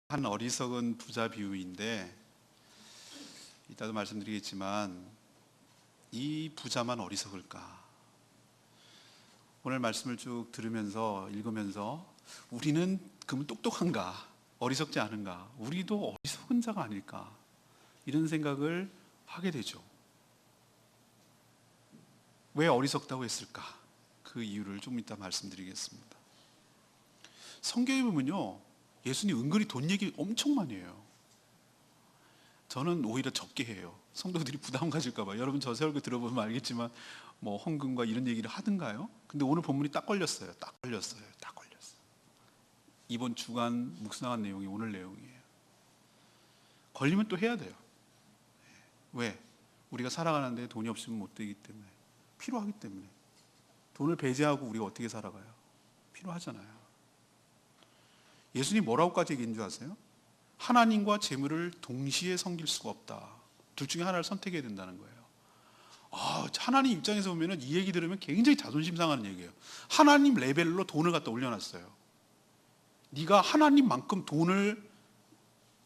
한 어리석은 부자 비유인데 이따도 말씀드리겠지만 이 부자만 어리석을까? 오늘 말씀을 쭉 들으면서 읽으면서 우리는 그럼 똑똑한가? 어리석지 않은가? 우리도 어리석은 자가 아닐까? 이런 생각을 하게 되죠. 왜 어리석다고 했을까? 그 이유를 좀 이따 말씀드리겠습니다. 성경에 보면요, 예수님 은근히 돈 얘기 엄청 많이 해요. 저는 오히려 적게 해요. 성도들이 부담 가질까 봐. 여러분 저 설교 들어보면 알겠지만 뭐 헌금과 이런 얘기를 하든가요. 근데 오늘 본문이 딱 걸렸어요. 딱 걸렸어요. 이번 주간 묵상한 내용이 오늘 내용이에요. 걸리면 또 해야 돼요. 왜? 우리가 살아가는데 돈이 없으면 못 되기 때문에, 필요하기 때문에. 돈을 배제하고 우리가 어떻게 살아가요? 필요하잖아요. 예수님 뭐라고까지 얘기한 줄 아세요? 하나님과 재물을 동시에 섬길 수가 없다. 둘 중에 하나를 선택해야 된다는 거예요. 하나님 입장에서 보면 이 얘기 들으면 굉장히 자존심 상하는 얘기예요. 하나님 레벨로 돈을 갖다 올려놨어요. 네가 하나님만큼 돈을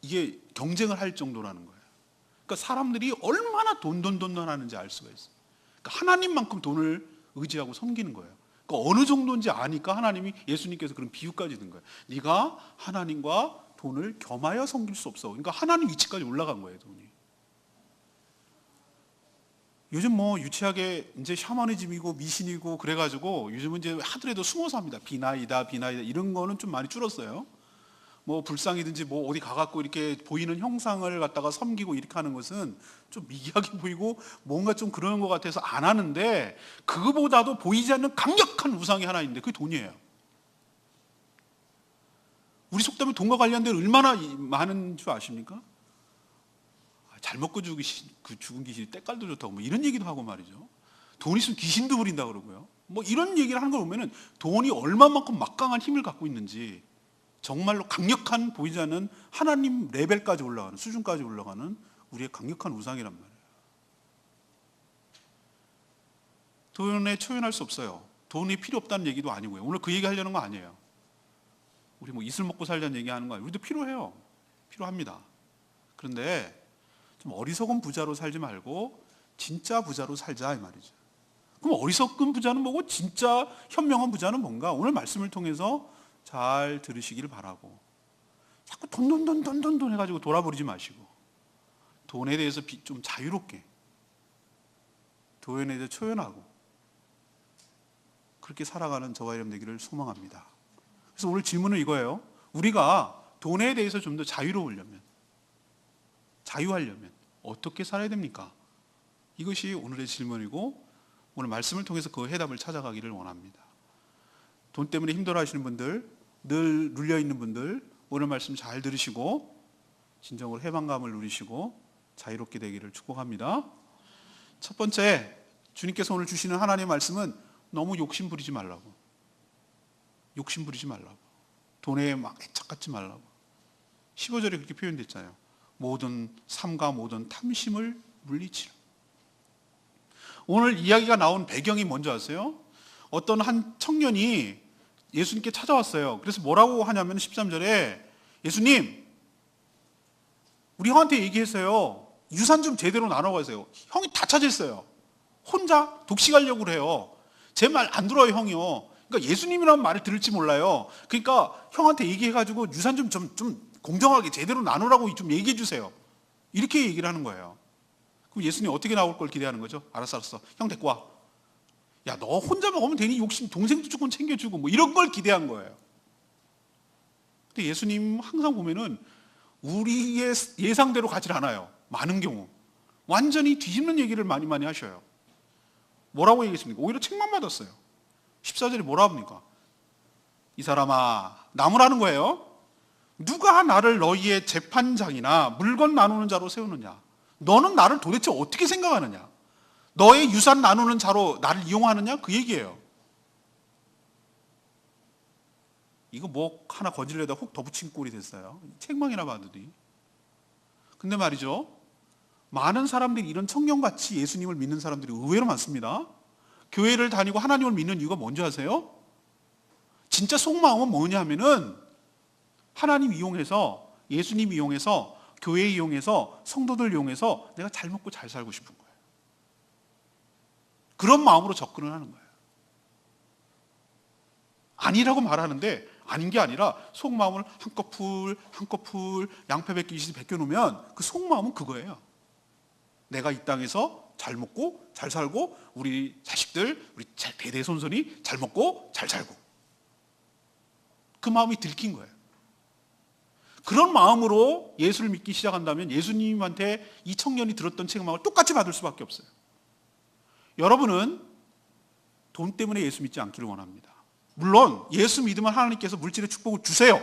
이게 경쟁을 할 정도라는 거예요. 그러니까 사람들이 얼마나 돈 하는지 알 수가 있어요. 그러니까 하나님만큼 돈을 의지하고 섬기는 거예요. 그러니까 어느 정도인지 아니까 하나님이, 예수님께서 그런 비유까지 든 거예요. 네가 하나님과 돈을 겸하여 섬길 수 없어. 그러니까 하나님 위치까지 올라간 거예요, 돈이. 요즘 뭐 유치하게 이제 샤머니즘이고 미신이고 그래가지고 요즘은 이제 하더라도 숨어서 합니다. 비나이다 이런 거는 좀 많이 줄었어요. 뭐 불상이든지 뭐 어디 가갖고 이렇게 보이는 형상을 갖다가 섬기고 이렇게 하는 것은 좀 미개하게 보이고 뭔가 좀 그러는 것 같아서 안 하는데, 그거보다도 보이지 않는 강력한 우상이 하나 있는데 그게 돈이에요. 우리 속담에 돈과 관련된 얼마나 많은 줄 아십니까? 잘 먹고 죽은 귀신이 때깔도 좋다고 뭐 이런 얘기도 하고 말이죠. 돈 있으면 귀신도 부린다 그러고요. 뭐 이런 얘기를 하는 걸 보면은 돈이 얼마만큼 막강한 힘을 갖고 있는지, 정말로 강력한 보이지 않는 하나님 레벨까지 올라가는, 수준까지 올라가는 우리의 강력한 우상이란 말이에요. 돈에 초연할 수 없어요. 돈이 필요 없다는 얘기도 아니고요. 오늘 그 얘기 하려는 거 아니에요. 우리 뭐 이슬 먹고 살자는 얘기 하는 거 아니에요. 우리도 필요해요. 필요합니다. 그런데 좀 어리석은 부자로 살지 말고 진짜 부자로 살자, 이 말이죠. 그럼 어리석은 부자는 뭐고 진짜 현명한 부자는 뭔가? 오늘 말씀을 통해서 잘 들으시기를 바라고, 자꾸 돈 해가지고 돌아버리지 마시고, 돈에 대해서 좀 자유롭게, 돈에 대해서 초연하고 그렇게 살아가는 저와 여러분 되기를 소망합니다. 그래서 오늘 질문은 이거예요. 우리가 돈에 대해서 좀 더 자유하려면 어떻게 살아야 됩니까? 이것이 오늘의 질문이고, 오늘 말씀을 통해서 그 해답을 찾아가기를 원합니다. 돈 때문에 힘들어하시는 분들, 늘 눌려있는 분들, 오늘 말씀 잘 들으시고 진정으로 해방감을 누리시고 자유롭게 되기를 축복합니다. 첫 번째, 주님께서 오늘 주시는 하나님의 말씀은 너무 욕심 부리지 말라고. 돈에 막 애착 갖지 말라고. 15절에 그렇게 표현됐잖아요. 모든 삶과 모든 탐심을 물리치라. 오늘 이야기가 나온 배경이 뭔지 아세요? 어떤 한 청년이 예수님께 찾아왔어요. 그래서 뭐라고 하냐면 13절에 예수님, 우리 형한테 얘기했어요. 유산 좀 제대로 나눠가세요. 형이 다 차지했어요. 혼자 독식하려고 그래요. 제 말 안 들어요, 형이요. 그러니까 예수님이라는 말을 들을지 몰라요. 그러니까 형한테 얘기해가지고 유산 좀 공정하게 제대로 나누라고 좀 얘기해 주세요. 이렇게 얘기를 하는 거예요. 그럼 예수님 어떻게 나올 걸 기대하는 거죠? 알았어. 형 데리고 와. 야, 너 혼자 먹으면 되니 욕심, 동생도 조금 챙겨주고 뭐 이런 걸 기대한 거예요. 근데 예수님 항상 보면은 우리의 예상대로 가질 않아요. 많은 경우 완전히 뒤집는 얘기를 많이 하셔요. 뭐라고 얘기했습니까? 오히려 책만 받았어요. 14절에 뭐라 합니까? 이 사람아, 나무라는 거예요. 누가 나를 너희의 재판장이나 물건 나누는 자로 세우느냐? 너는 나를 도대체 어떻게 생각하느냐? 너의 유산 나누는 자로 나를 이용하느냐? 그 얘기예요. 이거 뭐 하나 거질려다 훅 덧붙인 꼴이 됐어요. 책망이나 받으니. 근데 말이죠, 많은 사람들이 이런 청년같이 예수님을 믿는 사람들이 의외로 많습니다. 교회를 다니고 하나님을 믿는 이유가 뭔지 아세요? 진짜 속마음은 뭐냐 하면은 하나님 이용해서 예수님 이용해서, 교회 이용해서, 성도들 이용해서 내가 잘 먹고 잘 살고 싶은 거예요. 그런 마음으로 접근을 하는 거예요. 아니라고 말하는데 아닌 게 아니라 속마음을 한꺼풀 양파 뱉기듯이 벗겨놓으면 그 속마음은 그거예요. 내가 이 땅에서 잘 먹고 잘 살고 우리 자식들, 우리 대대손손이 잘 먹고 잘 살고, 그 마음이 들킨 거예요. 그런 마음으로 예수를 믿기 시작한다면 예수님한테 이 청년이 들었던 책망을 똑같이 받을 수밖에 없어요. 여러분은 돈 때문에 예수 믿지 않기를 원합니다. 물론 예수 믿으면 하나님께서 물질의 축복을 주세요.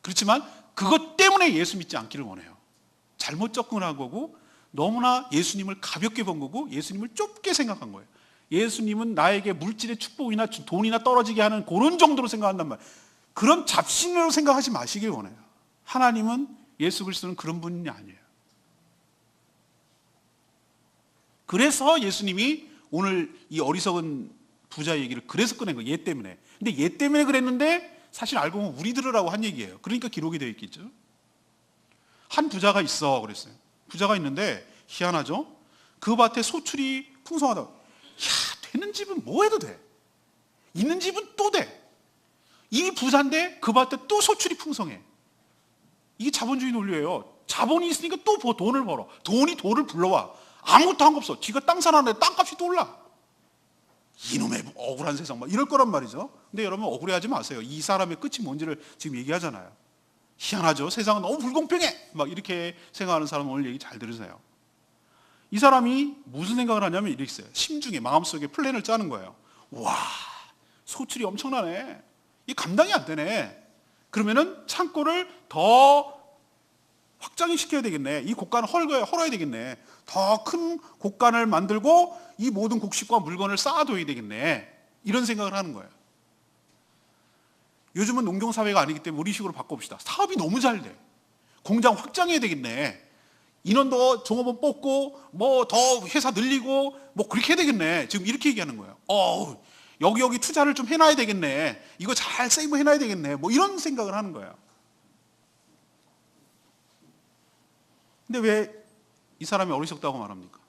그렇지만 그것 때문에 예수 믿지 않기를 원해요. 잘못 접근한 거고, 너무나 예수님을 가볍게 본 거고, 예수님을 좁게 생각한 거예요. 예수님은 나에게 물질의 축복이나 돈이나 떨어지게 하는 그런 정도로 생각한단 말이에요. 그런 잡신으로 생각하지 마시길 원해요. 하나님은, 예수 그리스도는 그런 분이 아니에요. 그래서 예수님이 오늘 이 어리석은 부자 얘기를 그래서 꺼낸 거예요. 얘 때문에. 근데 얘 때문에 그랬는데 사실 알고 보면 우리 들으라고 한 얘기예요. 그러니까 기록이 되어 있겠죠. 한 부자가 있어 그랬어요. 부자가 있는데 희한하죠. 그 밭에 소출이 풍성하다. 야, 되는 집은 뭐 해도 돼. 있는 집은 또 돼. 이 부자인데 그 밭에 또 소출이 풍성해. 이게 자본주의 논리예요. 자본이 있으니까 또 돈을 벌어. 돈이 돈을 불러와. 아무것도 한 거 없어. 지가 땅 사놨는데 땅값이 또 올라. 이놈의 억울한 세상 막 이럴 거란 말이죠. 근데 여러분 억울해하지 마세요. 이 사람의 끝이 뭔지를 지금 얘기하잖아요. 희한하죠. 세상은 너무 불공평해. 막 이렇게 생각하는 사람은 오늘 얘기 잘 들으세요. 이 사람이 무슨 생각을 하냐면 이렇게 있어요. 심중에, 마음속에 플랜을 짜는 거예요. 와, 소출이 엄청나네. 이게 감당이 안 되네. 그러면은 창고를 더 확장을 시켜야 되겠네. 이 곡간을 헐어야 되겠네. 더 큰 곡간을 만들고 이 모든 곡식과 물건을 쌓아둬야 되겠네. 이런 생각을 하는 거예요. 요즘은 농경사회가 아니기 때문에 우리 식으로 바꿔봅시다. 사업이 너무 잘 돼. 공장 확장해야 되겠네. 인원도 종업원 뽑고 뭐 더 회사 늘리고 뭐 그렇게 해야 되겠네. 지금 이렇게 얘기하는 거예요. 여기 투자를 좀 해놔야 되겠네. 이거 잘 세이브 해놔야 되겠네. 뭐 이런 생각을 하는 거예요. 근데 왜 이 사람이 어리석다고 말합니까?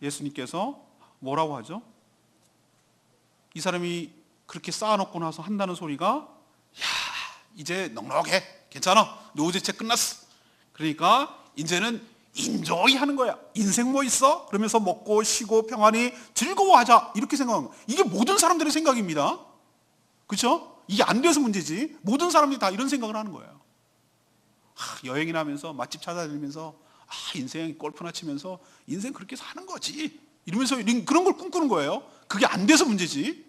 예수님께서 뭐라고 하죠? 이 사람이 그렇게 쌓아놓고 나서 한다는 소리가, 야, 이제 넉넉해. 괜찮아. 노후대책 끝났어. 그러니까 이제는 인조이 하는 거야. 인생 뭐 있어? 그러면서 먹고 쉬고 평안히 즐거워하자. 이렇게 생각하는 거야. 이게 모든 사람들의 생각입니다. 그렇죠? 이게 안 돼서 문제지. 모든 사람들이 다 이런 생각을 하는 거예요. 여행이나 하면서 맛집 찾아다니면서 인생 골프나 치면서 인생 그렇게 사는 거지. 이러면서 그런 걸 꿈꾸는 거예요. 그게 안 돼서 문제지.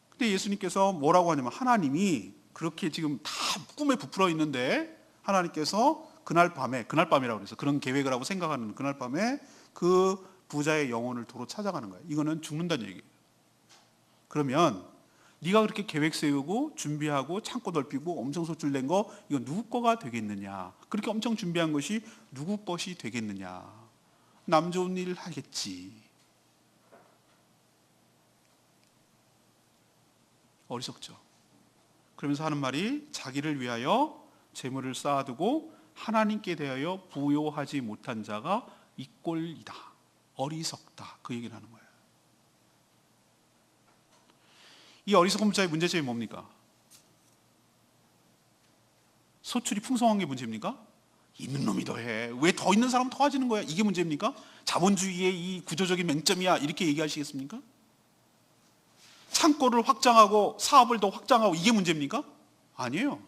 근데 예수님께서 뭐라고 하냐면, 하나님이 그렇게 지금 다 꿈에 부풀어 있는데 하나님께서 그날 밤이라고 그래서 그런 계획을 하고 생각하는 그날 밤에 그 부자의 영혼을 도로 찾아가는 거예요. 이거는 죽는다는 얘기예요. 그러면 네가 그렇게 계획 세우고 준비하고 창고 넓히고 엄청 소출낸 거, 이거 누구 거가 되겠느냐? 그렇게 엄청 준비한 것이 누구 것이 되겠느냐? 남 좋은 일 하겠지. 어리석죠. 그러면서 하는 말이, 자기를 위하여 재물을 쌓아두고 하나님께 대하여 부요하지 못한 자가 이 꼴이다. 어리석다. 그 얘기를 하는 거예요. 이 어리석은 부자의 문제점이 뭡니까? 소출이 풍성한 게 문제입니까? 있는 놈이 더해. 왜 더 있는 사람은 더 가지는 거야? 이게 문제입니까? 자본주의의 이 구조적인 맹점이야. 이렇게 얘기하시겠습니까? 창고를 확장하고 사업을 더 확장하고 이게 문제입니까? 아니에요.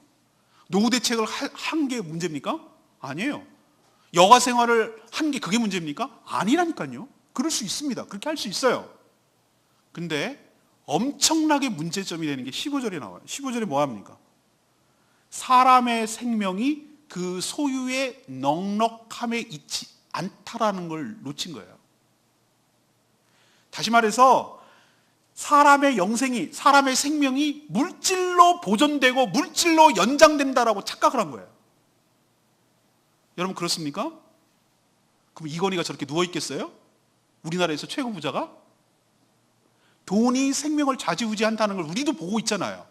노후 대책을 한 게 문제입니까? 아니에요. 여가 생활을 한 게 그게 문제입니까? 아니라니까요. 그럴 수 있습니다. 그렇게 할 수 있어요. 근데 엄청나게 문제점이 되는 게 15절에 나와요. 15절에 뭐 합니까? 사람의 생명이 그 소유의 넉넉함에 있지 않다라는 걸 놓친 거예요. 다시 말해서 사람의 영생이, 사람의 생명이 물질로 보존되고 물질로 연장된다라고 착각을 한 거예요. 여러분 그렇습니까? 그럼 이건희가 저렇게 누워 있겠어요? 우리나라에서 최고 부자가? 돈이 생명을 좌지우지한다는 걸 우리도 보고 있잖아요.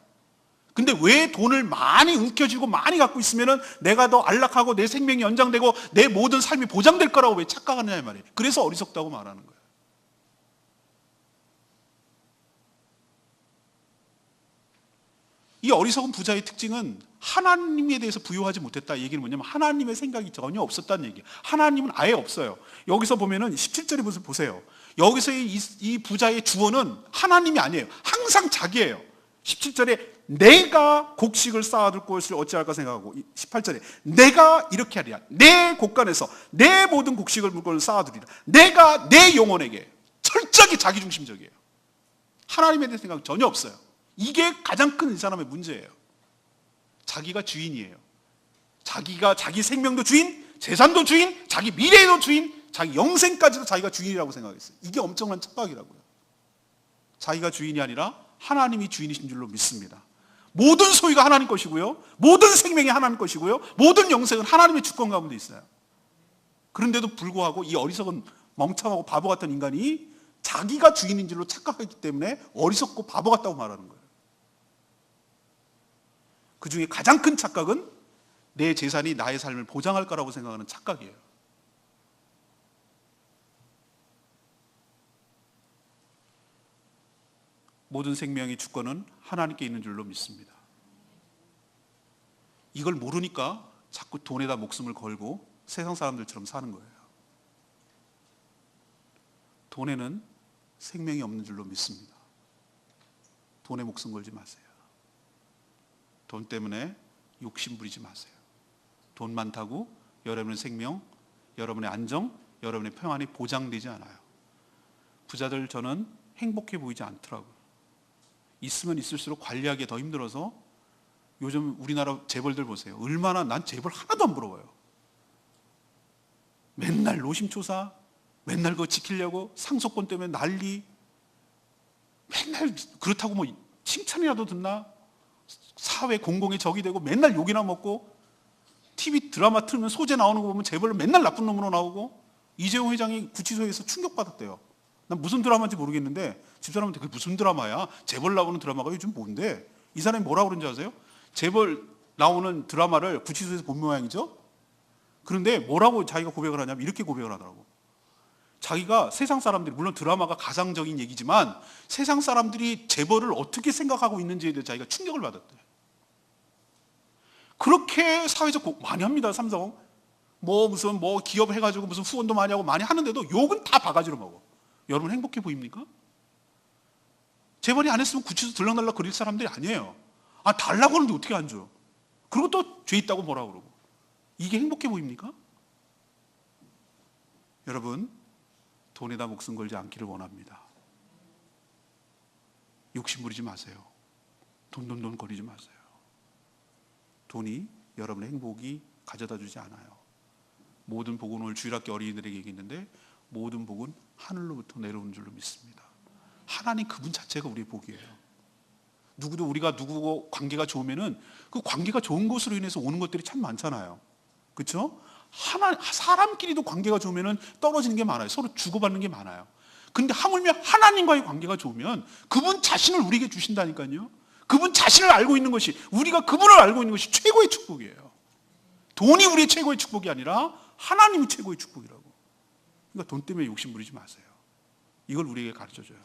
근데 왜 돈을 많이 움켜쥐고 많이 갖고 있으면은 내가 더 안락하고 내 생명이 연장되고 내 모든 삶이 보장될 거라고 왜 착각하느냐 이 말이에요. 그래서 어리석다고 말하는 거예요. 이 어리석은 부자의 특징은 하나님에 대해서 부여하지 못했다. 이 얘기는 뭐냐면 하나님의 생각이 전혀 없었다는 얘기예요. 하나님은 아예 없어요. 여기서 보면은 17절에 보세요. 여기서의 이 부자의 주어는 하나님이 아니에요. 항상 자기예요. 17절에 내가 곡식을 쌓아둘 것을 어찌할까 생각하고 18절에 내가 이렇게 하리라. 내 곳간에서 내 모든 곡식을 물건을 쌓아두리라. 내가 내 영혼에게 철저하게 자기중심적이에요. 하나님에 대한 생각 전혀 없어요. 이게 가장 큰 이 사람의 문제예요. 자기가 주인이에요. 자기가 자기 생명도 주인, 재산도 주인, 자기 미래도 주인, 자기 영생까지도 자기가 주인이라고 생각했어요. 이게 엄청난 착각이라고요. 자기가 주인이 아니라 하나님이 주인이신 줄로 믿습니다. 모든 소유가 하나님 것이고요, 모든 생명이 하나님 것이고요, 모든 영생은 하나님의 주권 가운데 있어요. 그런데도 불구하고 이 어리석은 멍청하고 바보 같은 인간이 자기가 주인인 줄로 착각했기 때문에 어리석고 바보 같다고 말하는 거예요. 그 중에 가장 큰 착각은 내 재산이 나의 삶을 보장할 거라고 생각하는 착각이에요. 모든 생명의 주권은 하나님께 있는 줄로 믿습니다. 이걸 모르니까 자꾸 돈에다 목숨을 걸고 세상 사람들처럼 사는 거예요. 돈에는 생명이 없는 줄로 믿습니다. 돈에 목숨 걸지 마세요. 돈 때문에 욕심 부리지 마세요. 돈 많다고 여러분의 생명, 여러분의 안정, 여러분의 평안이 보장되지 않아요. 부자들 저는 행복해 보이지 않더라고요. 있으면 있을수록 관리하기 더 힘들어서 요즘 우리나라 재벌들 보세요. 얼마나, 난 재벌 하나도 안 부러워요. 맨날 노심초사, 맨날 그거 지키려고 상속권 때문에 난리, 맨날 그렇다고 뭐 칭찬이라도 듣나? 사회 공공의 적이 되고 맨날 욕이나 먹고, TV 드라마 틀면 소재 나오는 거 보면 재벌로 맨날 나쁜 놈으로 나오고, 이재용 회장이 구치소에서 충격받았대요. 난 무슨 드라마인지 모르겠는데 집사람한테 그게 무슨 드라마야? 재벌 나오는 드라마가 요즘 뭔데? 이 사람이 뭐라고 그런지 아세요? 재벌 나오는 드라마를 구치소에서 본 모양이죠? 그런데 뭐라고 자기가 고백을 하냐면 이렇게 고백을 하더라고. 자기가 세상 사람들이, 물론 드라마가 가상적인 얘기지만 세상 사람들이 재벌을 어떻게 생각하고 있는지에 대해 자기가 충격을 받았대. 그렇게 사회적 많이 합니다. 삼성 무슨 기업 해가지고 무슨 후원도 많이 하고 많이 하는데도 욕은 다 바가지로 먹어. 여러분 행복해 보입니까? 재벌이 안 했으면 구치소 들락날락 거릴 사람들이 아니에요. 달라고 하는데 어떻게 안 줘요? 그리고 또 죄 있다고 뭐라 그러고. 이게 행복해 보입니까? 여러분, 돈에다 목숨 걸지 않기를 원합니다. 욕심 부리지 마세요. 돈 거리지 마세요. 돈이 여러분의 행복이 가져다 주지 않아요. 모든 복은, 오늘 주일학교 어린이들에게 얘기했는데 모든 복은 하늘로부터 내려오는 줄로 믿습니다. 하나님 그분 자체가 우리의 복이에요. 누구도 우리가 누구고 관계가 좋으면은 그 관계가 좋은 것으로 인해서 오는 것들이 참 많잖아요. 그렇죠? 사람끼리도 관계가 좋으면은 떨어지는 게 많아요. 서로 주고받는 게 많아요. 근데 하물며 하나님과의 관계가 좋으면 그분 자신을 우리에게 주신다니까요. 그분 자신을 알고 있는 것이, 우리가 그분을 알고 있는 것이 최고의 축복이에요. 돈이 우리의 최고의 축복이 아니라 하나님이 최고의 축복이라고. 그러니까 돈 때문에 욕심 부리지 마세요. 이걸 우리에게 가르쳐줘요.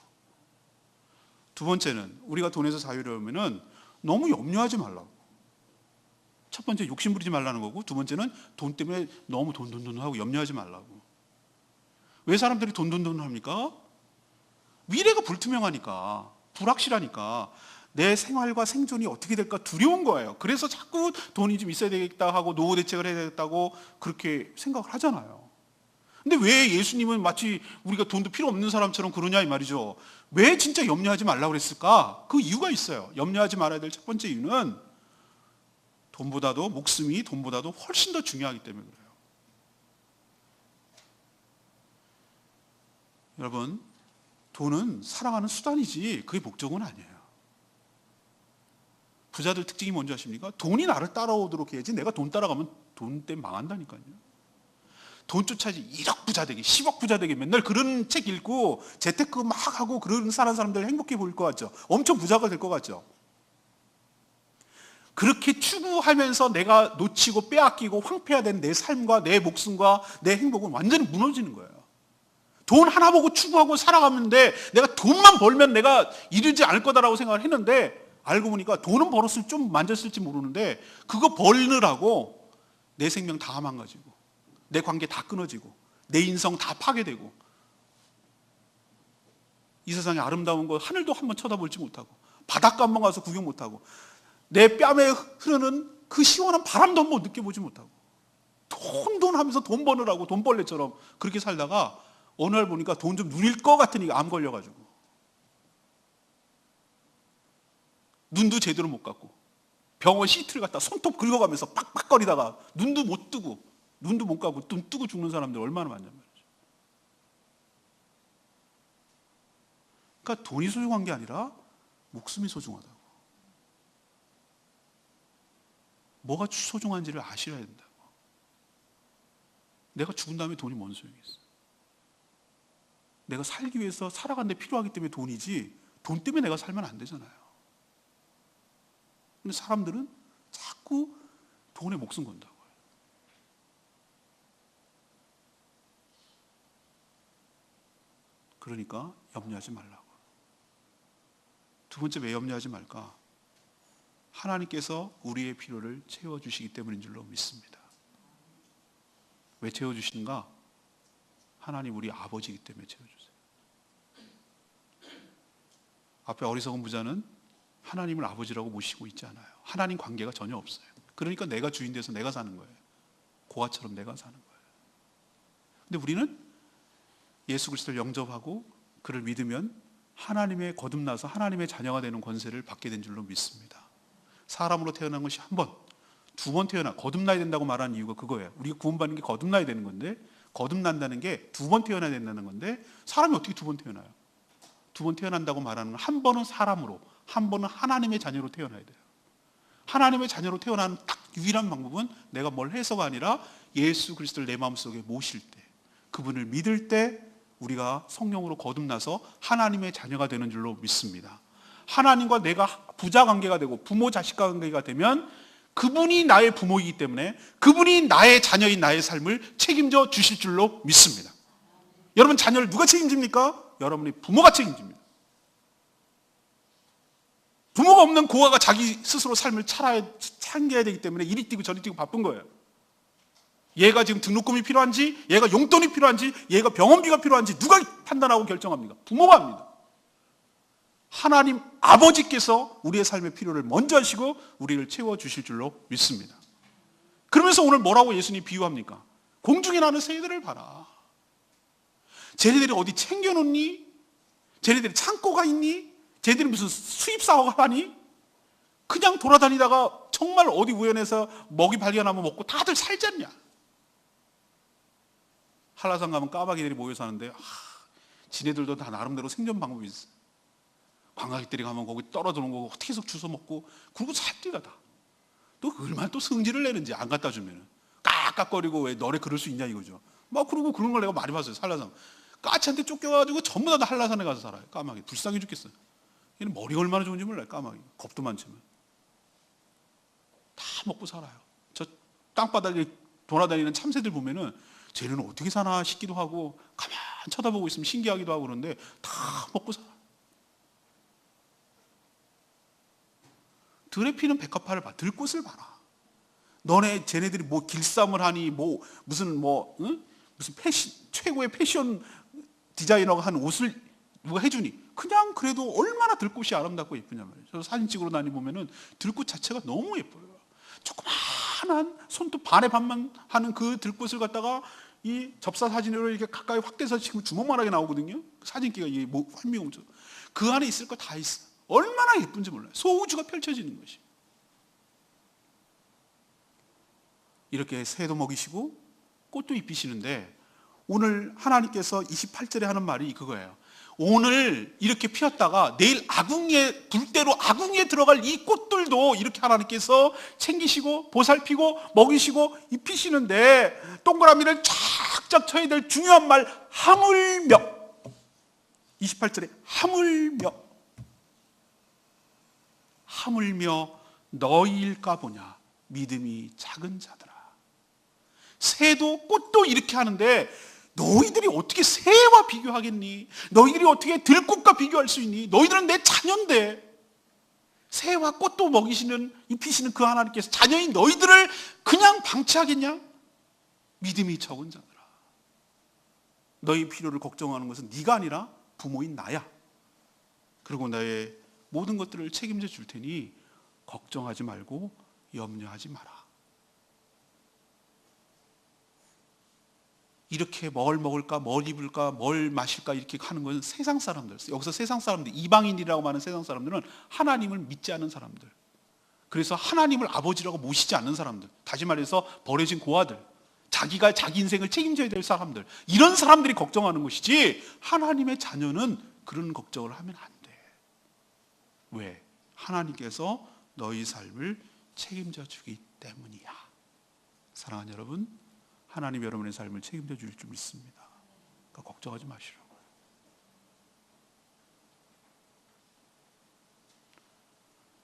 두 번째는, 우리가 돈에서 자유로우면은 너무 염려하지 말라고. 첫 번째 욕심 부리지 말라는 거고, 두 번째는 돈 때문에 너무 돈 하고 염려하지 말라고. 왜 사람들이 돈 합니까? 미래가 불투명하니까, 불확실하니까 내 생활과 생존이 어떻게 될까 두려운 거예요. 그래서 자꾸 돈이 좀 있어야 되겠다 하고 노후 대책을 해야 되겠다고 그렇게 생각을 하잖아요. 근데 왜 예수님은 마치 우리가 돈도 필요 없는 사람처럼 그러냐 이 말이죠. 왜 진짜 염려하지 말라고 그랬을까? 그 이유가 있어요. 염려하지 말아야 될 첫 번째 이유는 목숨이 돈보다도 훨씬 더 중요하기 때문에 그래요. 여러분, 돈은 살아가는 수단이지 그게 목적은 아니에요. 부자들 특징이 뭔지 아십니까? 돈이 나를 따라오도록 해야지 내가 돈 따라가면 돈 때문에 망한다니까요. 돈 쫓아야지 1억 부자 되기, 10억 부자 되기, 맨날 그런 책 읽고 재테크 막 하고 그런 사는 사람들 행복해 보일 것 같죠? 엄청 부자가 될 것 같죠? 그렇게 추구하면서 내가 놓치고 빼앗기고 황폐화된 내 삶과 내 목숨과 내 행복은 완전히 무너지는 거예요. 돈 하나 보고 추구하고 살아가는데 내가 돈만 벌면 내가 이르지 않을 거다라고 생각을 했는데 알고 보니까 돈은 벌었을 좀 만졌을지 모르는데 그거 벌느라고 내 생명 다 망가지고 내 관계 다 끊어지고 내 인성 다 파괴되고 이 세상의 아름다운 거 하늘도 한번 쳐다보지 못하고 바닷가 한번 가서 구경 못하고 내 뺨에 흐르는 그 시원한 바람도 한번 느껴보지 못하고 돈 하면서 돈 버느라고 돈벌레처럼 그렇게 살다가 어느 날 보니까 돈 좀 누릴 것 같으니 암 걸려가지고 눈도 제대로 못 감고 병원 시트를 갖다 손톱 긁어가면서 빡빡거리다가 눈도 못 뜨고 눈도 못 감고 눈 뜨고 죽는 사람들 얼마나 많냔 말이죠. 그러니까 돈이 소중한 게 아니라 목숨이 소중하다고. 뭐가 소중한지를 아셔야 된다고. 내가 죽은 다음에 돈이 뭔 소용이 있어? 내가 살기 위해서 살아가는 데 필요하기 때문에 돈이지 돈 때문에 내가 살면 안 되잖아요. 근데 사람들은 자꾸 돈에 목숨 건다고요. 그러니까 염려하지 말라고. 두 번째 왜 염려하지 말까? 하나님께서 우리의 필요를 채워주시기 때문인 줄로 믿습니다. 왜 채워주시는가? 하나님 우리 아버지이기 때문에 채워주세요. 앞에 어리석은 부자는 하나님을 아버지라고 모시고 있지 않아요. 하나님 관계가 전혀 없어요. 그러니까 내가 주인 돼서 내가 사는 거예요. 고아처럼 내가 사는 거예요. 근데 우리는 예수 그리스도를 영접하고 그를 믿으면 하나님의 거듭나서 하나님의 자녀가 되는 권세를 받게 된 줄로 믿습니다. 사람으로 태어난 것이 한 번, 두 번 거듭나야 된다고 말하는 이유가 그거예요. 우리가 구원받는 게 거듭나야 되는 건데 거듭난다는 게 두 번 태어나야 된다는 건데 사람이 어떻게 두 번 태어나요? 두 번 태어난다고 말하는 건 한 번은 사람으로, 한 번은 하나님의 자녀로 태어나야 돼요. 하나님의 자녀로 태어나는 딱 유일한 방법은 내가 뭘 해서가 아니라 예수 그리스도를 내 마음속에 모실 때, 그분을 믿을 때 우리가 성령으로 거듭나서 하나님의 자녀가 되는 줄로 믿습니다. 하나님과 내가 부자 관계가 되고 부모 자식 관계가 되면 그분이 나의 부모이기 때문에 그분이 나의 자녀인 나의 삶을 책임져 주실 줄로 믿습니다. 여러분 자녀를 누가 책임집니까? 여러분이 부모가 책임집니다. 부모가 없는 고아가 자기 스스로 삶을 챙겨야 되기 때문에 이리 뛰고 저리 뛰고 바쁜 거예요. 얘가 지금 등록금이 필요한지, 얘가 용돈이 필요한지, 얘가 병원비가 필요한지 누가 판단하고 결정합니까? 부모가 합니다. 하나님 아버지께서 우리의 삶의 필요를 먼저 하시고 우리를 채워주실 줄로 믿습니다. 그러면서 오늘 뭐라고 예수님이 비유합니까? 공중에 나는 새들을 봐라. 쟤네들이 어디 챙겨놓니? 쟤네들이 창고가 있니? 쟤네들이 무슨 수입사업을 하니? 그냥 돌아다니다가 정말 어디 우연해서 먹이 발견하면 먹고 다들 살지 않냐? 한라산 가면 까마귀들이 모여 사는데 지네들도 다 나름대로 생존 방법이 있어. 관광객들이 가면 거기 떨어지는 거 어떻게 해서 주워 먹고 그러고 살띠가 다. 또 얼마나 또 성질을 내는지 안 갖다 주면은 깍깍거리고 왜 너네 그럴 수 있냐 이거죠. 막 그러고 그런 걸 내가 많이 봤어요. 한라산 까치한테 쫓겨가지고 전부 다 한라산에 가서 살아요. 까마귀 불쌍해 죽겠어요. 얘는 머리가 얼마나 좋은지 몰라요. 까마귀 겁도 많지만 다 먹고 살아요. 저 땅바닥에 돌아다니는 참새들 보면은 쟤는 어떻게 사나 싶기도 하고 가만 쳐다보고 있으면 신기하기도 하고 그런데 다 먹고 살아요. 들에 피는 백합화를 봐. 들꽃을 봐라. 너네 쟤네들이 뭐 길쌈을 하니 뭐 무슨 패션 최고의 패션 디자이너가 한 옷을 누가 해주니 그냥 그래도 얼마나 들꽃이 아름답고 예쁘냐 말이에요. 저 사진 찍으러 다니보면은 들꽃 자체가 너무 예뻐요. 조그마한 손톱 반의 반만 하는 그 들꽃을 갖다가 이 접사 사진으로 이렇게 가까이 확대해서 지금 주먹만하게 나오거든요. 사진기가 이게 뭐 환미공처럼 그 안에 있을 거 다 있어. 얼마나 예쁜지 몰라요. 소우주가 펼쳐지는 것이. 이렇게 새도 먹이시고 꽃도 입히시는데 오늘 하나님께서 28절에 하는 말이 그거예요. 오늘 이렇게 피었다가 내일 아궁이에 불대로 아궁이에 들어갈 이 꽃들도 이렇게 하나님께서 챙기시고 보살피고 먹이시고 입히시는데 동그라미를 쫙쫙 쳐야 될 중요한 말 하물며 28절에 하물며 너희일까 보냐 믿음이 작은 자들아. 새도 꽃도 이렇게 하는데 너희들이 어떻게 새와 비교하겠니? 너희들이 어떻게 들꽃과 비교할 수 있니? 너희들은 내 자녀인데. 새와 꽃도 먹이시는, 입히시는 그 하나님께서 자녀인 너희들을 그냥 방치하겠냐? 믿음이 적은 자들아. 너희 필요를 걱정하는 것은 네가 아니라 부모인 나야. 그리고 나의 모든 것들을 책임져 줄 테니 걱정하지 말고 염려하지 마라. 이렇게 뭘 먹을까, 뭘 입을까, 뭘 마실까 이렇게 하는 것은 세상 사람들. 여기서 세상 사람들, 이방인이라고 하는 세상 사람들은 하나님을 믿지 않은 사람들. 그래서 하나님을 아버지라고 모시지 않는 사람들. 다시 말해서 버려진 고아들. 자기가 자기 인생을 책임져야 될 사람들. 이런 사람들이 걱정하는 것이지 하나님의 자녀는 그런 걱정을 하면 안 돼. 왜? 하나님께서 너희 삶을 책임져 주기 때문이야. 사랑하는 여러분, 하나님 여러분의 삶을 책임져 줄 줄 믿습니다. 그러니까 걱정하지 마시라고요.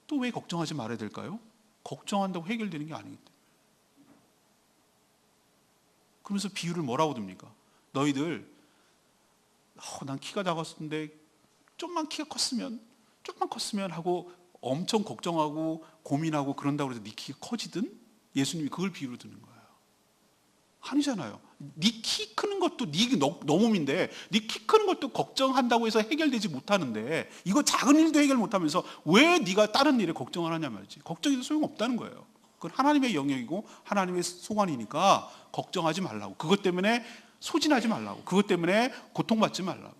또 왜 걱정하지 말아야 될까요? 걱정한다고 해결되는 게 아니기 때문에. 그러면서 비유를 뭐라고 듭니까? 너희들 난 키가 작았는데 좀만 키가 조금만 컸으면 하고 엄청 걱정하고 고민하고 그런다고 해서 네 키가 커지든? 예수님이 그걸 비유로 드는 거예요. 아니잖아요. 네 키 크는 것도 네 몸인데 네 키 크는 것도 걱정한다고 해서 해결되지 못하는데 이거 작은 일도 해결 못하면서 왜 네가 다른 일에 걱정을 하냐 말이지. 걱정해도 소용없다는 거예요. 그건 하나님의 영역이고 하나님의 소관이니까 걱정하지 말라고. 그것 때문에 소진하지 말라고. 그것 때문에 고통받지 말라고.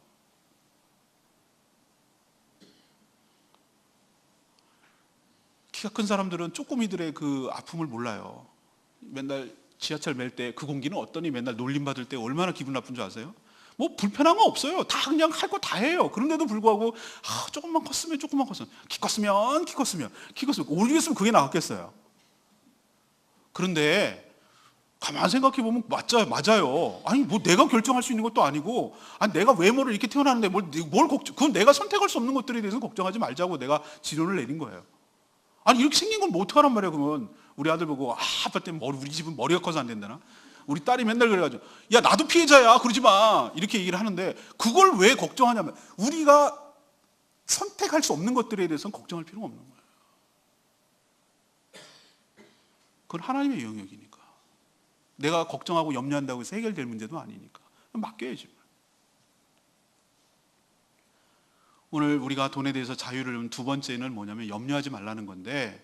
키가 큰 사람들은 쪼꼬미들의 그 아픔을 몰라요. 맨날 지하철 맬 때 그 공기는 어떠니 맨날 놀림받을 때 얼마나 기분 나쁜 줄 아세요? 뭐 불편한 거 없어요. 다 그냥 할 거 다 해요. 그런데도 불구하고 조금만 컸으면 키 컸으면 오죽했으면 그게 나았겠어요. 그런데 가만 생각해 보면 맞아요. 아니 뭐 내가 결정할 수 있는 것도 아니고, 아니 내가 외모를 이렇게 태어났는데 뭘 걱정? 그건 내가 선택할 수 없는 것들에 대해서 걱정하지 말자고 내가 지론을 내린 거예요. 아니 이렇게 생긴 건 뭐 어떡하란 말이야. 그러면 우리 아들 보고 아빠 때문에 우리 집은 머리가 커서 안 된다나? 우리 딸이 맨날 그래가지고 야 나도 피해자야 그러지 마 이렇게 얘기를 하는데 그걸 왜 걱정하냐면 우리가 선택할 수 없는 것들에 대해서는 걱정할 필요가 없는 거예요. 그건 하나님의 영역이니까. 내가 걱정하고 염려한다고 해서 해결될 문제도 아니니까 맡겨야지. 오늘 우리가 돈에 대해서 자유를 두 번째는 뭐냐면 염려하지 말라는 건데,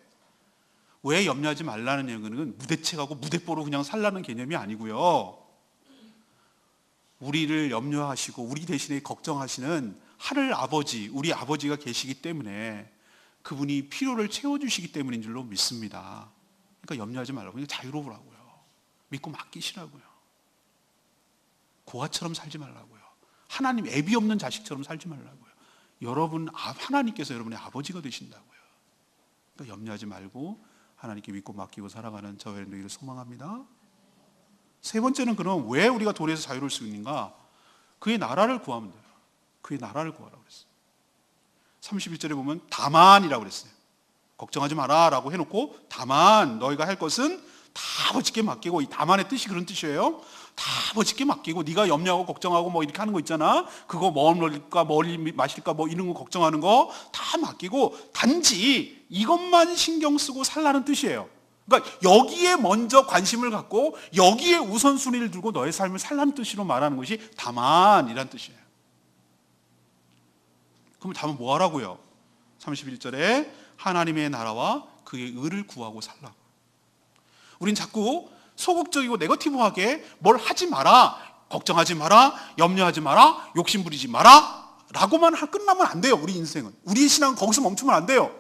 왜 염려하지 말라는 얘기는 무대책하고 무대뽀로 그냥 살라는 개념이 아니고요. 우리를 염려하시고 우리 대신에 걱정하시는 하늘 아버지, 우리 아버지가 계시기 때문에 그분이 필요를 채워주시기 때문인 줄로 믿습니다. 그러니까 염려하지 말라고. 그냥 자유로우라고요. 믿고 맡기시라고요. 고아처럼 살지 말라고요. 하나님 애비 없는 자식처럼 살지 말라고요. 하나님께서 여러분의 아버지가 되신다고요. 그러니까 염려하지 말고 하나님께 믿고 맡기고 살아가는 저와 여러분 되기를 소망합니다. 세 번째는 그럼 왜 우리가 돈에서 자유로울 수 있는가? 그의 나라를 구하면 돼요. 그의 나라를 구하라고 그랬어요. 31절에 보면 다만이라고 그랬어요. 걱정하지 마라 라고 해놓고 다만 너희가 할 것은 다 아버지께 맡기고, 이 다만의 뜻이 그런 뜻이에요. 다 아버지께 맡기고, 네가 염려하고 걱정하고 뭐 이렇게 하는 거 있잖아. 그거 뭐 먹을까 뭐 마실까 뭐 이런 거 걱정하는 거 다 맡기고 단지 이것만 신경 쓰고 살라는 뜻이에요. 그러니까 여기에 먼저 관심을 갖고 여기에 우선순위를 두고 너의 삶을 살라는 뜻으로 말하는 것이 다만이란 뜻이에요. 그럼 다만 뭐 하라고요? 31절에 하나님의 나라와 그의 의를 구하고 살라고. 우린 자꾸 소극적이고 네거티브하게 뭘 하지 마라, 걱정하지 마라, 염려하지 마라, 욕심 부리지 마라 라고만 끝나면 안 돼요. 우리 인생은, 우리의 신앙은 거기서 멈추면 안 돼요.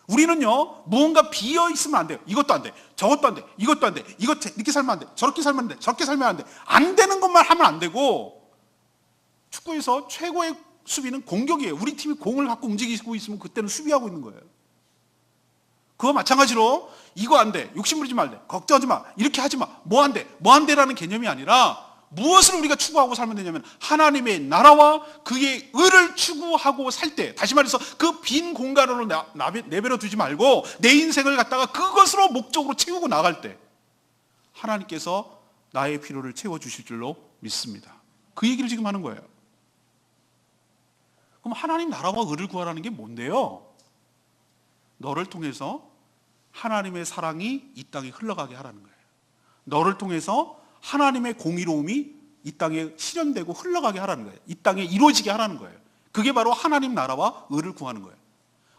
우리는요 무언가 비어 있으면 안 돼요. 이것도 안 돼, 저것도 안 돼, 이것도 안 돼, 이렇게 살면 안 돼, 저렇게 살면 안 돼, 저렇게 살면 안 돼. 안 되는 것만 하면 안 되고, 축구에서 최고의 수비는 공격이에요. 우리 팀이 공을 갖고 움직이고 있으면 그때는 수비하고 있는 거예요. 그거 마찬가지로 이거 안 돼, 욕심 부리지 말래, 걱정하지 마, 이렇게 하지 마, 뭐 안 돼, 뭐 안 돼라는 개념이 아니라 무엇을 우리가 추구하고 살면 되냐면 하나님의 나라와 그의 의를 추구하고 살 때, 다시 말해서 그 빈 공간으로 내버려 두지 말고 내 인생을 갖다가 그것으로 목적으로 채우고 나갈 때 하나님께서 나의 필요를 채워주실 줄로 믿습니다. 그 얘기를 지금 하는 거예요. 그럼 하나님 나라와 의를 구하라는 게 뭔데요? 너를 통해서 하나님의 사랑이 이 땅에 흘러가게 하라는 거예요. 너를 통해서 하나님의 공의로움이 이 땅에 실현되고 흘러가게 하라는 거예요. 이 땅에 이루어지게 하라는 거예요. 그게 바로 하나님 나라와 의를 구하는 거예요.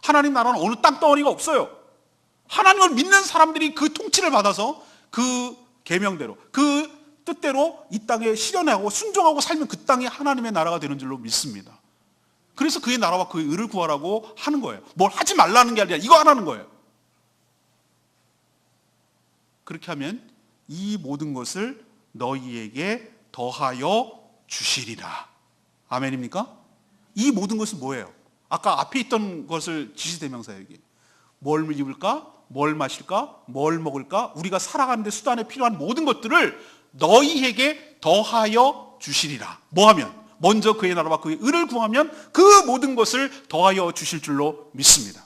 하나님 나라는 어느 땅덩어리가 없어요. 하나님을 믿는 사람들이 그 통치를 받아서 그 계명대로, 그 뜻대로 이 땅에 실현하고 순종하고 살면 그 땅이 하나님의 나라가 되는 줄로 믿습니다. 그래서 그의 나라와 그의 의를 구하라고 하는 거예요. 뭘 하지 말라는 게 아니라 이거 하라는 거예요. 그렇게 하면 이 모든 것을 너희에게 더하여 주시리라. 아멘입니까? 이 모든 것은 뭐예요? 아까 앞에 있던 것을 지시대명사예요. 이게. 뭘 입을까? 뭘 마실까? 뭘 먹을까? 우리가 살아가는 데 수단에 필요한 모든 것들을 너희에게 더하여 주시리라. 뭐 하면? 먼저 그의 나라와 그의 의를 구하면 그 모든 것을 더하여 주실 줄로 믿습니다.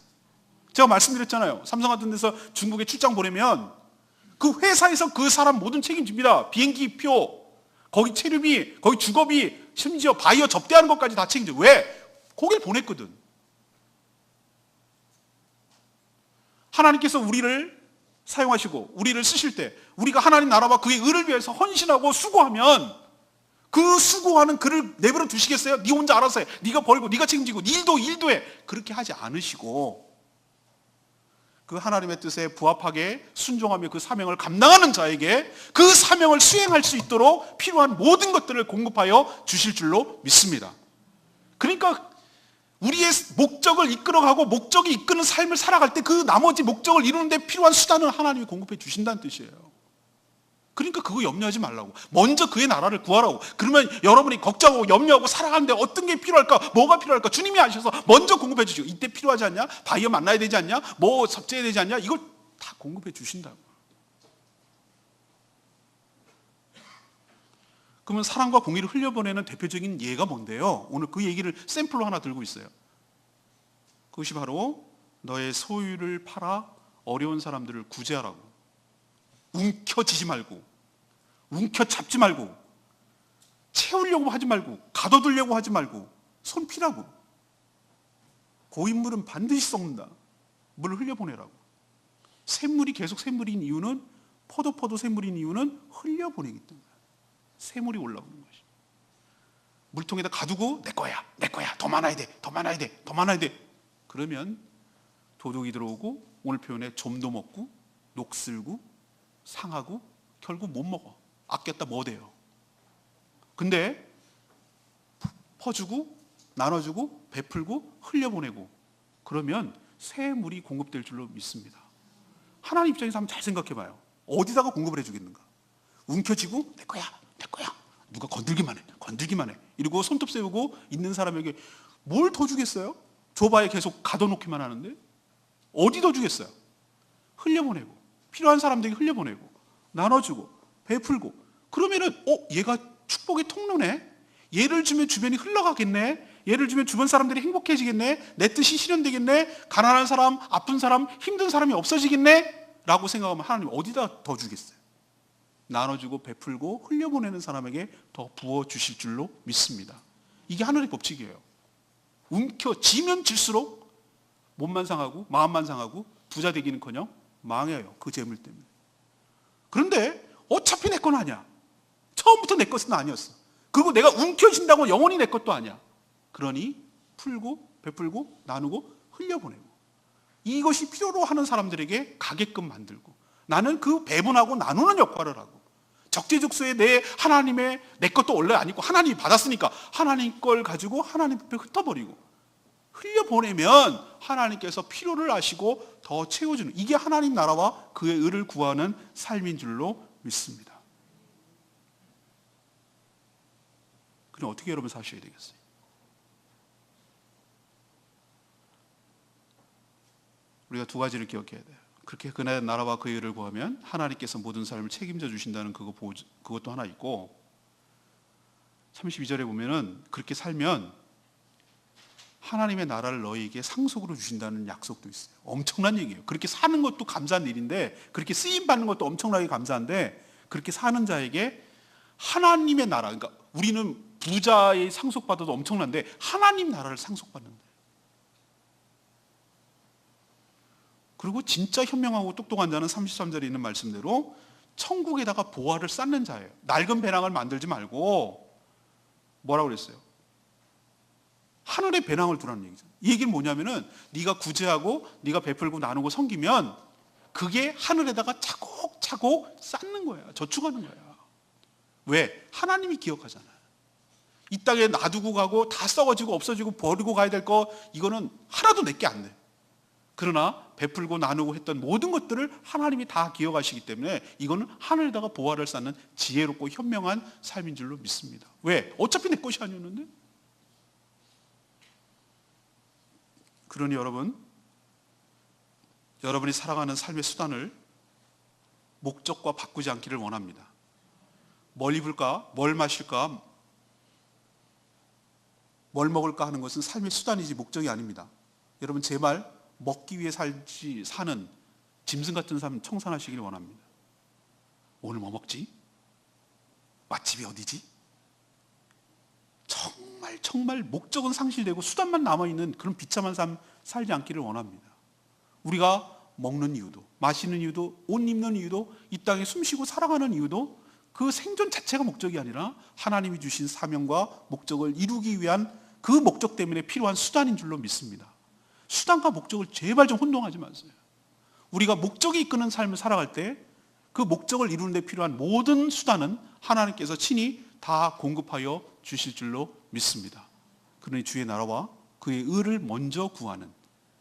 제가 말씀드렸잖아요. 삼성 같은 데서 중국에 출장 보내면 그 회사에서 그 사람 모든 책임집니다. 비행기 표, 거기 체류비, 거기 주거비, 심지어 바이어 접대하는 것까지 다 책임져. 왜? 거길 보냈거든. 하나님께서 우리를 사용하시고 우리를 쓰실 때 우리가 하나님 나라와 그의 의를 위해서 헌신하고 수고하면 그 수고하는 그를 내버려 두시겠어요? 네 혼자 알아서 해. 네가 벌고 네가 책임지고 일도 해. 그렇게 하지 않으시고 그 하나님의 뜻에 부합하게 순종하며 그 사명을 감당하는 자에게 그 사명을 수행할 수 있도록 필요한 모든 것들을 공급하여 주실 줄로 믿습니다. 그러니까 우리의 목적을 이끌어가고 목적이 이끄는 삶을 살아갈 때 그 나머지 목적을 이루는 데 필요한 수단을 하나님이 공급해 주신다는 뜻이에요. 그러니까 그거 염려하지 말라고. 먼저 그의 나라를 구하라고. 그러면 여러분이 걱정하고 염려하고 살아가는데 어떤 게 필요할까? 뭐가 필요할까? 주님이 아셔서 먼저 공급해 주시고, 이때 필요하지 않냐? 바이어 만나야 되지 않냐? 뭐 접제해야 되지 않냐? 이걸 다 공급해 주신다고. 그러면 사랑과 공의를 흘려보내는 대표적인 예가 뭔데요? 오늘 그 얘기를 샘플로 하나 들고 있어요. 그것이 바로 너의 소유를 팔아 어려운 사람들을 구제하라고. 움켜쥐지 말고, 움켜잡지 말고, 채우려고 하지 말고, 가둬두려고 하지 말고, 손 피라고. 고인물은 반드시 썩는다. 물을 흘려보내라고. 샘물이 계속 샘물인 이유는, 포도 샘물인 이유는 흘려보내기 때문에. 샘물이 올라오는 것이. 물통에다 가두고 내 거야, 더 많아야 돼. 그러면 도둑이 들어오고 오늘 표현에 좀도 먹고 녹슬고 상하고 결국 못 먹어. 아꼈다 뭐 돼요. 근데 퍼주고 나눠주고 베풀고 흘려보내고 그러면 새 물이 공급될 줄로 믿습니다. 하나님 입장에서 한번 잘 생각해봐요. 어디다가 공급을 해주겠는가? 움켜쥐고 내 거야. 누가 건들기만 해. 이러고 손톱 세우고 있는 사람에게 뭘 더 주겠어요? 줘봐야 계속 가둬놓기만 하는데 어디 더 주겠어요? 흘려보내고 필요한 사람들에게 흘려보내고 나눠주고 베풀고 그러면은 얘가 축복의 통로네. 얘를 주면 주변이 흘러가겠네. 얘를 주면 주변 사람들이 행복해지겠네. 내 뜻이 실현되겠네. 가난한 사람, 아픈 사람, 힘든 사람이 없어지겠네 라고 생각하면 하나님 어디다 더 주겠어요? 나눠주고 베풀고 흘려보내는 사람에게 더 부어주실 줄로 믿습니다. 이게 하늘의 법칙이에요. 움켜쥐면 질수록 몸만 상하고 마음만 상하고 부자 되기는커녕 망해요. 그 재물 때문에. 그런데 어차피 내 건 아니야. 처음부터 내 것은 아니었어. 그리고 내가 움켜쥔다고 영원히 내 것도 아니야. 그러니 풀고 베풀고 나누고 흘려보내고 이것이 필요로 하는 사람들에게 가게끔 만들고 나는 그 배분하고 나누는 역할을 하고 적재적소에 하나님의 내 것도 원래 아니고 하나님이 받았으니까 하나님 걸 가지고 하나님 앞에 흩어버리고 흘려보내면 하나님께서 필요를 아시고 더 채워주는 이게 하나님 나라와 그의 의를 구하는 삶인 줄로 믿습니다. 그럼 어떻게 여러분 사셔야 되겠어요? 우리가 두 가지를 기억해야 돼요. 그렇게 그의 나라와 그의 의를 구하면 하나님께서 모든 삶을 책임져 주신다는 그것도 하나 있고 32절에 보면은 그렇게 살면 하나님의 나라를 너희에게 상속으로 주신다는 약속도 있어요. 엄청난 얘기예요. 그렇게 사는 것도 감사한 일인데, 그렇게 쓰임 받는 것도 엄청나게 감사한데, 그렇게 사는 자에게 하나님의 나라, 그러니까 우리는 부자의 상속받아도 엄청난데 하나님 나라를 상속받는다. 그리고 진짜 현명하고 똑똑한 자는 33절에 있는 말씀대로 천국에다가 보화를 쌓는 자예요. 낡은 배낭을 만들지 말고 뭐라고 그랬어요? 하늘에 배낭을 두라는 얘기죠. 이 얘기는 뭐냐면은 네가 구제하고 네가 베풀고 나누고 섬기면 그게 하늘에다가 차곡차곡 쌓는 거야. 저축하는 거야. 왜? 하나님이 기억하잖아요. 이 땅에 놔두고 가고 다 썩어지고 없어지고 버리고 가야 될 거 이거는 하나도 내게 안 돼. 그러나 베풀고 나누고 했던 모든 것들을 하나님이 다 기억하시기 때문에 이거는 하늘에다가 보화를 쌓는 지혜롭고 현명한 삶인 줄로 믿습니다. 왜? 어차피 내 것이 아니었는데. 그러니 여러분이 살아가는 삶의 수단을 목적과 바꾸지 않기를 원합니다. 뭘 입을까? 뭘 마실까? 뭘 먹을까 하는 것은 삶의 수단이지 목적이 아닙니다. 여러분 제발 먹기 위해 사는 짐승 같은 삶 청산하시길 원합니다. 오늘 뭐 먹지? 맛집이 어디지? 정말 목적은 상실되고 수단만 남아있는 그런 비참한 삶 살지 않기를 원합니다. 우리가 먹는 이유도, 마시는 이유도, 옷 입는 이유도, 이 땅에 숨쉬고 살아가는 이유도 그 생존 자체가 목적이 아니라 하나님이 주신 사명과 목적을 이루기 위한 그 목적 때문에 필요한 수단인 줄로 믿습니다. 수단과 목적을 제발 좀 혼동하지 마세요. 우리가 목적이 이끄는 삶을 살아갈 때 그 목적을 이루는 데 필요한 모든 수단은 하나님께서 친히 다 공급하여 주실 줄로 믿습니다. 그러니 주의 나라와 그의 의를 먼저 구하는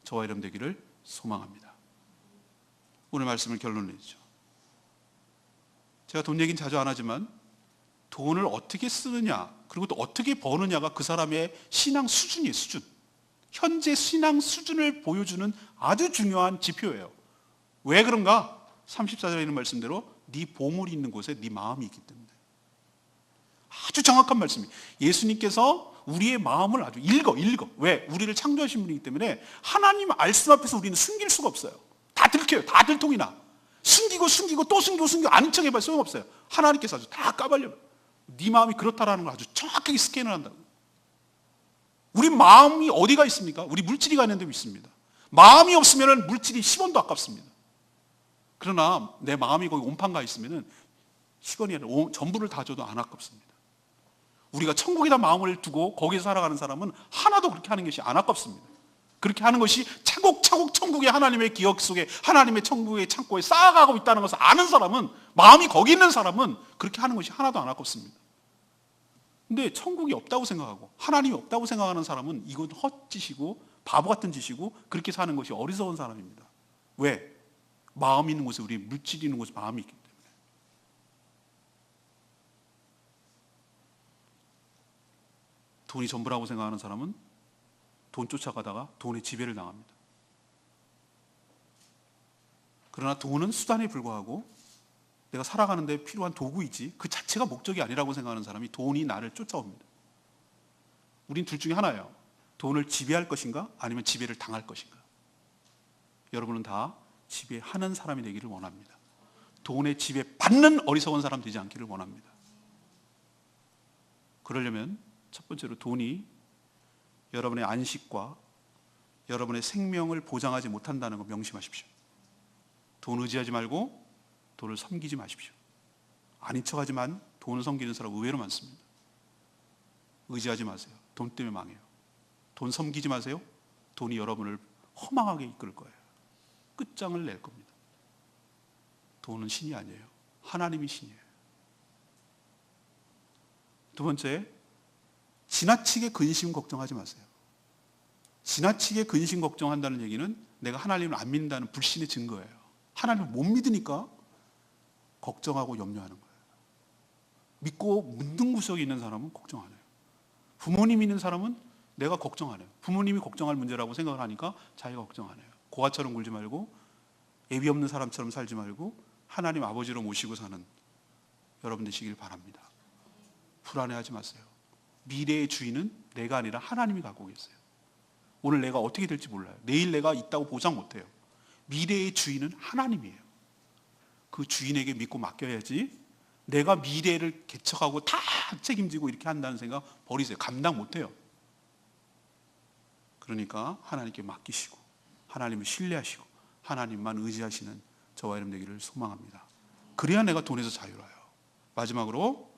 저와 여러분 되기를 소망합니다. 오늘 말씀을 결론 내리죠. 제가 돈 얘기는 자주 안 하지만 돈을 어떻게 쓰느냐 그리고 또 어떻게 버느냐가 그 사람의 신앙 수준이에요. 수준. 현재 신앙 수준을 보여주는 아주 중요한 지표예요. 왜 그런가? 34절에 있는 말씀대로 네 보물이 있는 곳에 네 마음이 있기 때문에. 아주 정확한 말씀이에요. 예수님께서 우리의 마음을 아주 읽어. 왜? 우리를 창조하신 분이기 때문에 하나님 말씀 앞에서 우리는 숨길 수가 없어요. 다 들켜요. 다 들통이 나. 숨기고 또 숨기고 아는 척 해봐야 소용없어요. 하나님께서 아주 다 까발려. 네 마음이 그렇다라는 걸 아주 정확하게 스캔을 한다고. 우리 마음이 어디가 있습니까? 우리 물질이 가 있는 데 있습니다. 마음이 없으면 물질이 10원도 아깝습니다. 그러나 내 마음이 거기 온판 가 있으면 10원이 아니라 전부를 다 줘도 안 아깝습니다. 우리가 천국에다 마음을 두고 거기서 살아가는 사람은 하나도 그렇게 하는 것이 안 아깝습니다. 그렇게 하는 것이 차곡차곡 천국의 하나님의 기억 속에 하나님의 천국의 창고에 쌓아가고 있다는 것을 아는 사람은, 마음이 거기 있는 사람은 그렇게 하는 것이 하나도 안 아깝습니다. 근데 천국이 없다고 생각하고 하나님이 없다고 생각하는 사람은 이건 헛짓이고 바보 같은 짓이고 그렇게 사는 것이 어리석은 사람입니다. 왜? 마음이 있는 곳에, 우리 물질이 있는 곳에 마음이 있기 때문에. 돈이 전부라고 생각하는 사람은 돈 쫓아가다가 돈의 지배를 당합니다. 그러나 돈은 수단에 불과하고 내가 살아가는 데 필요한 도구이지 그 자체가 목적이 아니라고 생각하는 사람이 돈이 나를 쫓아옵니다. 우린 둘 중에 하나예요. 돈을 지배할 것인가 아니면 지배를 당할 것인가. 여러분은 다 지배하는 사람이 되기를 원합니다. 돈에 지배받는 어리석은 사람 되지 않기를 원합니다. 그러려면 첫 번째로 돈이 여러분의 안식과 여러분의 생명을 보장하지 못한다는 거 명심하십시오. 돈 의지하지 말고 돈을 섬기지 마십시오. 아닌 척하지만 돈을 섬기는 사람 의외로 많습니다. 의지하지 마세요. 돈 때문에 망해요. 돈 섬기지 마세요. 돈이 여러분을 허망하게 이끌 거예요. 끝장을 낼 겁니다. 돈은 신이 아니에요. 하나님이 신이에요. 두 번째, 지나치게 근심 걱정하지 마세요. 지나치게 근심 걱정한다는 얘기는 내가 하나님을 안 믿는다는 불신의 증거예요. 하나님을 못 믿으니까 걱정하고 염려하는 거예요. 믿고 문둥구석에 있는 사람은 걱정 안 해요. 부모님 있는 사람은 내가 걱정 안 해요. 부모님이 걱정할 문제라고 생각을 하니까 자기가 걱정 안 해요. 고아처럼 굴지 말고 애비 없는 사람처럼 살지 말고 하나님 아버지로 모시고 사는 여러분 되시길 바랍니다. 불안해하지 마세요. 미래의 주인은 내가 아니라 하나님이 갖고 계세요. 오늘 내가 어떻게 될지 몰라요. 내일 내가 있다고 보장 못해요. 미래의 주인은 하나님이에요. 그 주인에게 믿고 맡겨야지 내가 미래를 개척하고 다 책임지고 이렇게 한다는 생각 버리세요. 감당 못해요. 그러니까 하나님께 맡기시고 하나님을 신뢰하시고 하나님만 의지하시는 저와 여러분 되기를 소망합니다. 그래야 내가 돈에서 자유로워요. 마지막으로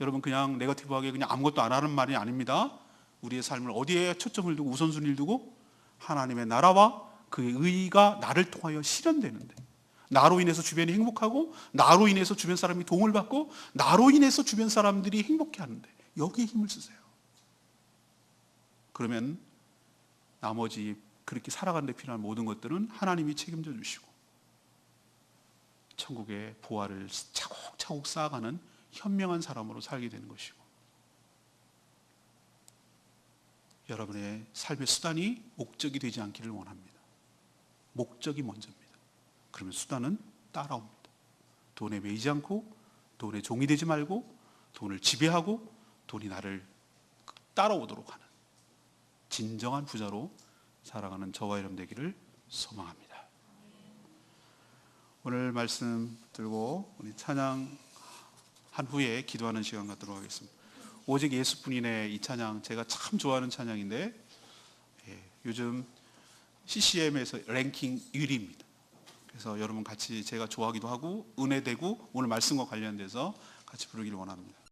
여러분 그냥 네거티브하게 그냥 아무것도 안 하는 말이 아닙니다. 우리의 삶을 어디에 초점을 두고 우선순위를 두고 하나님의 나라와 그의 의의가 나를 통하여 실현되는데 나로 인해서 주변이 행복하고 나로 인해서 주변 사람이 도움을 받고 나로 인해서 주변 사람들이 행복해하는데 여기에 힘을 쓰세요. 그러면 나머지 그렇게 살아가는 데 필요한 모든 것들은 하나님이 책임져 주시고 천국의 보화를 차곡차곡 쌓아가는 현명한 사람으로 살게 되는 것이고 여러분의 삶의 수단이 목적이 되지 않기를 원합니다. 목적이 먼저입니다. 그러면 수단은 따라옵니다. 돈에 매이지 않고 돈의 종이 되지 말고 돈을 지배하고 돈이 나를 따라오도록 하는 진정한 부자로 살아가는 저와 여러분 되기를 소망합니다. 오늘 말씀 들고 우리 찬양 한 후에 기도하는 시간 갖도록 하겠습니다. 오직 예수뿐이네 이 찬양 제가 참 좋아하는 찬양인데 요즘 CCM에서 랭킹 1위입니다. 그래서 여러분 같이 제가 좋아하기도 하고 은혜되고 오늘 말씀과 관련돼서 같이 부르기를 원합니다.